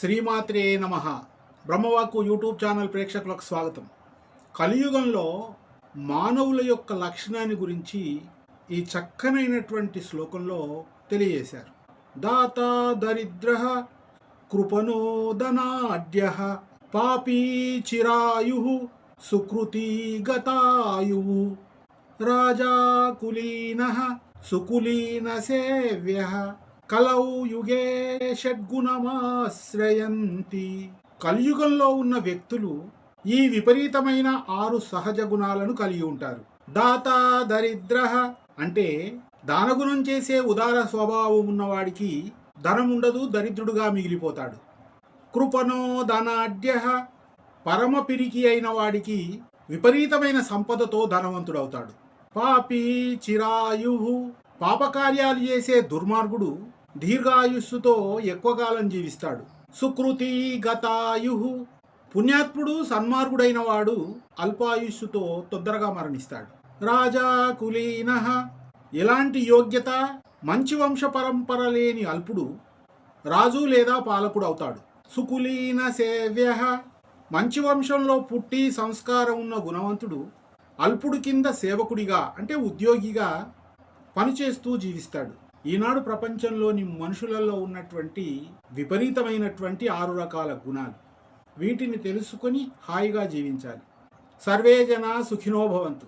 శ్రీమాత్రే నమః. బ్రహ్మవాక్కు YouTube channel ప్రేక్షకులకు స్వాగతం. కలియుగంలో మానవుల యొక్క లక్షణాన్ని గురించి ఈ చక్కనైనటువంటి శ్లోకంలో తెలియజేశారు. దాతా దరిద్ర కృపణో ధనాఢ్య పాపీ చిరాయు సుకృతి గతాయు రాజా కులీన సుకులీన సేవ్య కలౌ యుగే షడ్గుణమాశ్రయంతి. కలియుగంలో ఉన్న వ్యక్తులు ఈ విపరీతమైన 6 సహజ గుణాలను కలిగి ఉంటారు. దాత దరిద్ర అంటే దానగుణం చేసే ఉదార స్వభావం ఉన్నవాడికి ధనం ఉండదు, దరిద్రుడుగా మిగిలిపోతాడు. కృపణో ధనాఢ్య పరమ పిరికి అయిన వాడికి విపరీతమైన సంపదతో ధనవంతుడవుతాడు. పాపి చిరాయు పాపకార్యాలు చేసే దుర్మార్గుడు దీర్ఘాయుస్సుతో ఎక్కువ కాలం జీవిస్తాడు. సుకృతి గతాయు పుణ్యాత్ముడు సన్మార్గుడైన వాడు అల్పాయుస్సుతో తొందరగా మరణిస్తాడు. రాజా కులీన ఎలాంటి యోగ్యత మంచి వంశ పరంపర లేని అల్పుడు రాజు లేదా పాలకుడు అవుతాడు. సుకులీన సేవ్య మంచి వంశంలో పుట్టి సంస్కారం ఉన్న గుణవంతుడు అల్పుడు కింద సేవకుడిగా అంటే ఉద్యోగిగా పనిచేస్తూ జీవిస్తాడు. ఈనాడు ప్రపంచంలోని మనుషులలో ఉన్నటువంటి విపరీతమైనటువంటి 6 రకాల గుణాలు, వీటిని తెలుసుకొని హాయిగా జీవించాలి. సర్వే జనా సుఖినో భవంతు.